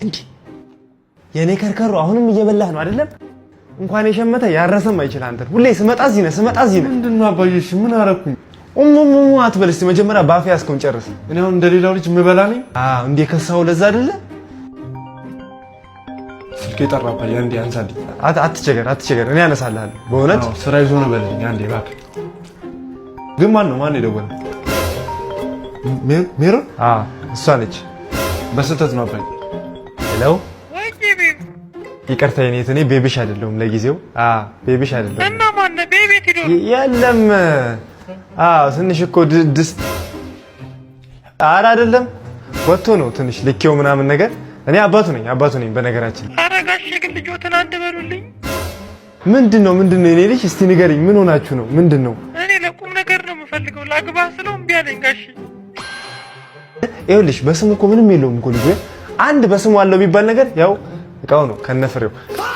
እንዴ የኔ ከርከሩ አሁንም እየበላህ ነው አይደለም? እንኳን የሸመተ ያረሰም አይችል አንተ ሁሌ ስመጣ እዚህ ነህ። ምንድነው አባዬ? እሺ ምን አረኩኝ? አትበል እስቲ መጀመሪያ ባፌ ያስከውን ጨርስ። እኔ አሁን እንደሌላው ልጅ ምበላ ነኝ? እንዴ ከሳው ለዛ አይደለ? ስልኬ ጠራ አባዬ፣ አንዴ አንሳልኝ። አትቸገር እኔ አነሳልሃለሁ። በእውነት ስራ ይዞ ነው በልኝ። አንዴ እባክህ። ግን ማን የደወለው? ሜሮን? እሷ ነች። በስህተት ነው አባዬ። ሄሎ ይቅርታ የኔት እኔ ቤቢሽ አይደለሁም ለጊዜው። ቤቢሽ አይደለሁም። እና ማን ቤቢት ሄዶ? የለም ትንሽ እኮ ድስት አይደለም ወጥቶ ነው ትንሽ ልኬው ምናምን ነገር። እኔ አባቱ ነኝ በነገራችን። ኧረ ጋሼ ግን ልጆትን አንድ በሉልኝ። ምንድነው የኔ ልጅ? እስቲ ንገሪኝ፣ ምን ሆናችሁ ነው? ምንድነው? እኔ ለቁም ነገር ነው የምፈልገው። ላግባ ስለው እምቢ አለኝ ጋሼ። ይኸውልሽ በስሙ እኮ ምንም የለውም እኮ ልጅ። አንድ በስሙ አለው የሚባል ነገር ያው እቃው ነው ከነፍሬው።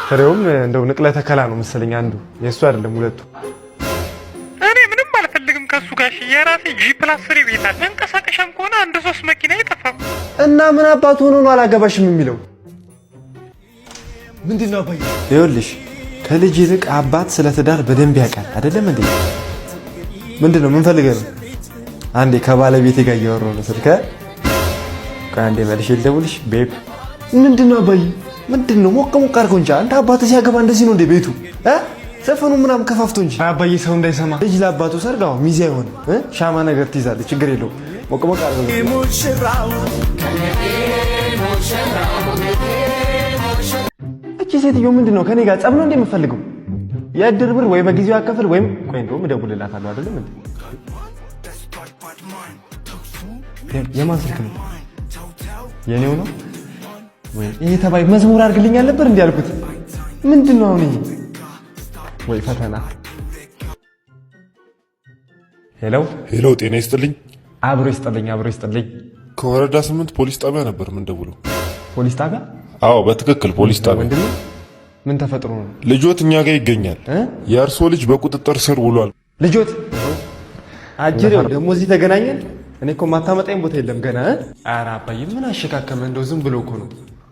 ፍሬውም እንደው ንቅለ ተከላ ነው መሰለኝ አንዱ። የእሱ አይደለም ሁለቱ። እኔ ምንም አልፈልግም ከሱ ጋሼ። የራሴ G+3 ቤት አለ። መንቀሳቀሻም ከሆነ አንድ 3 መኪና ይጠፋም። እና ምን አባቱ ሆኖ ነው አላገባሽም የሚለው? ምንድነው አባዬ? ይኸውልሽ ከልጅ ይልቅ አባት ስለ ትዳር በደንብ ያውቃል አይደለም እንዴ? ምንድነው ምን ፈልገህ ነው? አንዴ ከባለቤቴ ጋር እያወራሁ ነው ስልክ። ከአንዴ መልሼ ልደውልሽ ቤብ። ምንድነው አባዬ? ምንድነው ሞቅ አድርገው እንጂ አንተ አባት ሲያገባ እንደዚህ ነው እንደ ቤቱ ዘፈኑ ምናምን ከፋፍቶ እንጂ አባዬ ሰው እንዳይሰማ። ልጅ ለአባቱ ሰርግ ሚዜ አይሆንም። ሻማ ነገር ትይዛለች፣ ችግር የለውም። ሞቅ አድርገው። እቺ ሴትዮ ምንድነው ከኔ ጋር ጸብ ነው እንደምፈልገው? የእድር ብር ወይ በጊዜው ያከፍል ወይም ቆይ እንደውም እደውልላታለሁ አይደለም እንዴ? የማን ስልክ ነው? የኔው ነው ወይ? ይሄ ተባይ መዝሙር አድርግልኛል ነበር እንዴ ያልኩት? ምንድነው አሁን ይሄ? ወይ ፈተና። ሄሎ ጤና ይስጥልኝ። አብሮ ይስጥልኝ። ከወረዳ 8 ፖሊስ ጣቢያ ነበር ምን ደውለው? ፖሊስ ጣቢያ? አዎ በትክክል ፖሊስ ጣቢያ። ምንድነው? ምን ተፈጥሮ ነው? ልጆት እኛ ጋር ይገኛል። የእርሶ ልጅ በቁጥጥር ስር ውሏል። ልጆት አጅሬው ደግሞ እዚህ ተገናኘን። እኔ እኮ ማታመጣኝ ቦታ የለም ገና። ኧረ አባዬ ምን አሸካከመ? እንደው ዝም ብሎ እኮ ነው።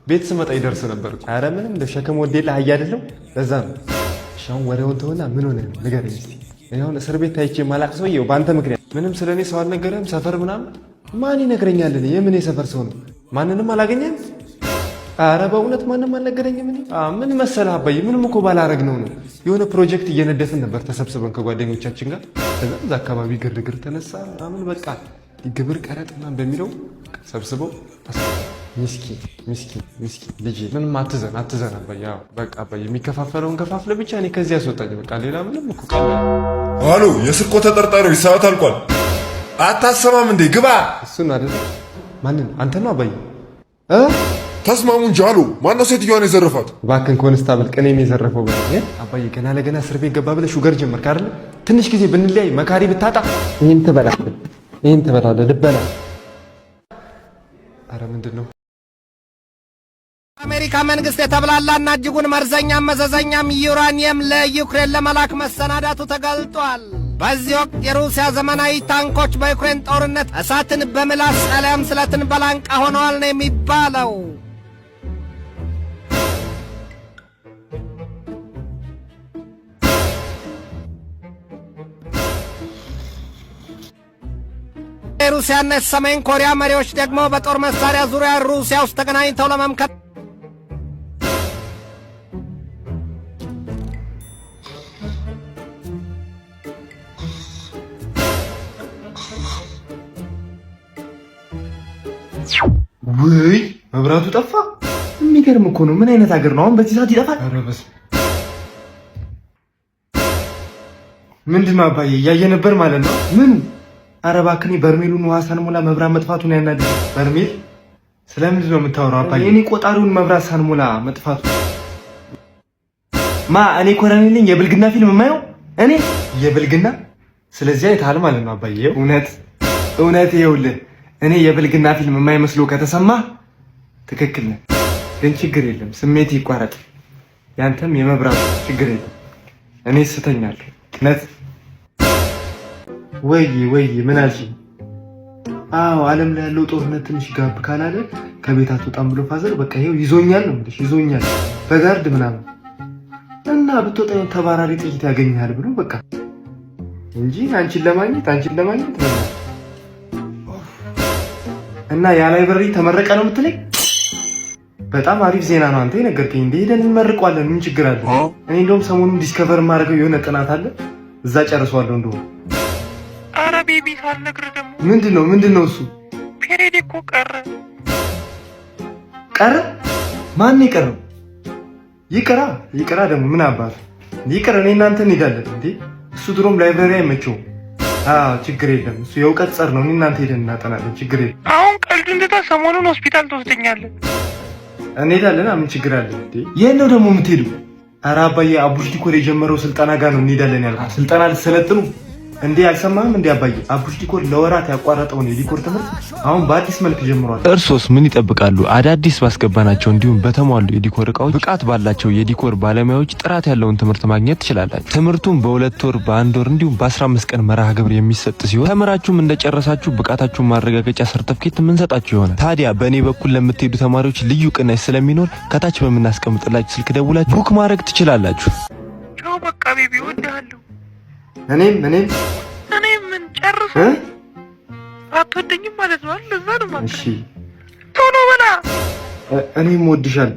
ቤት ስመጣ ይደርስ ነበር። ኧረ ምንም እንደ ሸክም ወዴላ አህያ አይደለም። ለዛ ነው። ሻውን ወሬውን ተውና ምን ሆነ ነው ንገረኝ እስቲ። እኔ አሁን እስር ቤት ታይቼ ማላቅ ሰውዬው በአንተ ምክንያት። ምንም ስለኔ ሰው አልነገረም? ሰፈር ምናምን ማን ይነግረኛል? እኔ የምን የሰፈር ሰው ነው? ማንንም አላገኘም? ኧረ በእውነት ማንም አልነገረኝም። እኔ ምን መሰለህ አባዬ ምንም እኮ ባላረግ ነው የሆነ ፕሮጀክት እየነደፍን ነበር ተሰብስበን ከጓደኞቻችን ጋር። ከዛ አካባቢ ግርግር ተነሳ ምናምን በቃ ግብር ቀረጥ ምናምን በሚለው ሰብስበው ምስኪን ልጅ ምንም አትዘን አባዬ። በቃ አባዬ የሚከፋፈለውን ከፋፍለ ብቻ እኔ ከዚህ ያስወጣኝ በቃ። ሌላ ምንም እኮ ቀላል። አሎ የስርቆት ተጠርጣሪዎች ሰዓት አልቋል። አታሰማም እንዴ? ግባ። እሱን አይደል? ማንን? አንተ ነው አባዬ? ተስማሙ እንጂ። አሎ ማነው ሴትዮዋን የዘረፋት? እባክህን ኮንስታብል ቅኔም የዘረፈው ብለህ አባዬ። ገና ለገና እስር ቤት ገባ ብለህ ሹገር ጀመርክ አይደል? ትንሽ ጊዜ ብንለያይ መካሪ ብታጣ ይሄን ትበላለህ ልበላ። ኧረ ምንድን ነው? አሜሪካ መንግስት የተብላላና እጅጉን መርዘኛም መዘዘኛም ዩራኒየም ለዩክሬን ለመላክ መሰናዳቱ ተገልጧል። በዚህ ወቅት የሩሲያ ዘመናዊ ታንኮች በዩክሬን ጦርነት እሳትን በምላስ አሊያም ስለትን በላንቃ ሆነዋል ነው የሚባለው። የሩሲያና የሰሜን ኮሪያ መሪዎች ደግሞ በጦር መሳሪያ ዙሪያ ሩሲያ ውስጥ ተገናኝተው ለመምከር ወይ መብራቱ ጠፋ። የሚገርም እኮ ነው። ምን አይነት ሀገር ነው አሁን በዚህ ሰዓት ይጠፋል? ኧረ በስመ ምንድነው አባዬ? እያየ ነበር ማለት ነው። ምኑ? ኧረ እባክህ በርሜሉን ውሃ ሳንሞላ መብራት መጥፋቱን ያናድድ። በርሜል ስለምንድን ነው የምታወራው አባዬ? እኔ ቆጣሪውን መብራት ሳንሞላ መጥፋቱ እኔ ኮሎኔል ነኝ የብልግና ፊልም የማየው እኔ የብልግና። ስለዚህ አይተሃል ማለት ነው አባዬ? እውነት ይኸውልህ እኔ የብልግና ፊልም የማይመስለው ከተሰማ ትክክል ነህ። ግን ችግር የለም ስሜት ይቋረጥ። ያንተም የመብራት ችግር የለም። እኔ ስተኛለሁ። ነት ወይ ምን አልሽኝ? አዎ ዓለም ላይ ያለው ጦርነት ትንሽ ጋብ ካላለ ከቤት አትወጣም ብሎ ፋዘር በቃ ይሄው ይዞኛል ነው እንዴ ይዞኛል በጋርድ ምናምን እና ብትወጣ ተባራሪ ጥይት ያገኛል ብሎ በቃ እንጂ አንቺን ለማግኘት ነው። እና ያ ላይብረሪ ተመረቀ ነው የምትለኝ? በጣም አሪፍ ዜና ነው አንተ የነገርከኝ። እንደ ሄደን እንመርቀዋለን ምን ችግር አለ? እኔ እንደውም ሰሞኑን ዲስከቨር ማድረገው የሆነ ጥናት አለ እዛ ጨርሰዋለሁ እንደው። ኧረ ቤቢ ሳልነግርህ ደግሞ ምንድነው እሱ? ፔሬድ እኮ ቀረ። ማን ይቀረው? ይቅራ ደግሞ ምን አባቱ ይቅር። እኔ እናንተ እንሄዳለን እንዴ እሱ ድሮም ላይብረሪ አይመቸውም። ችግር የለም እሱ የእውቀት ጸር ነው። እኔ እናንተ ሄደን እናጠናለን ችግር የለም። አሁን ቀልድ እንደታ ሰሞኑን ሆስፒታል ትወስደኛለህ። እንሄዳለን ምን ችግር አለ እንዴ? የት ነው ደግሞ የምትሄዱ? ኧረ አባዬ አቡሽ ዲኮር የጀመረው ስልጠና ጋር ነው እንሄዳለን ያልኩት። ስልጠና ልትሰለጥኑ እንዴ? አልሰማህም እንዴ አባዬ? አቡሽ ዲኮር ለወራት ያቋረጠውን የዲኮር ትምህርት አሁን በአዲስ መልክ ጀምሯል። እርሶስ ምን ይጠብቃሉ? አዳዲስ ባስገባናቸው እንዲሁም በተሟሉ የዲኮር እቃዎች ብቃት ባላቸው የዲኮር ባለሙያዎች ጥራት ያለውን ትምህርት ማግኘት ትችላላችሁ። ትምህርቱም በ2 ወር በ1 ወር እንዲሁም በ15 ቀን መርሃ ግብር የሚሰጥ ሲሆን ተምራችሁም እንደጨረሳችሁ ብቃታችሁን ማረጋገጫ ሰርተፍኬት የምንሰጣችሁ ይሆናል። ታዲያ በእኔ በኩል ለምትሄዱ ተማሪዎች ልዩ ቅናሽ ስለሚኖር ከታች በምናስቀምጥላችሁ ስልክ ደውላችሁ ቡክ ማድረግ ትችላላችሁ። ቻው በቃ ቤቢ እወድሃለሁ። እኔም ምን ጨርሶ አትወደኝም ማለት ነው? ለዛ ነው ማለት። እሺ ቶሎ በላ። እኔም እወድሻለሁ።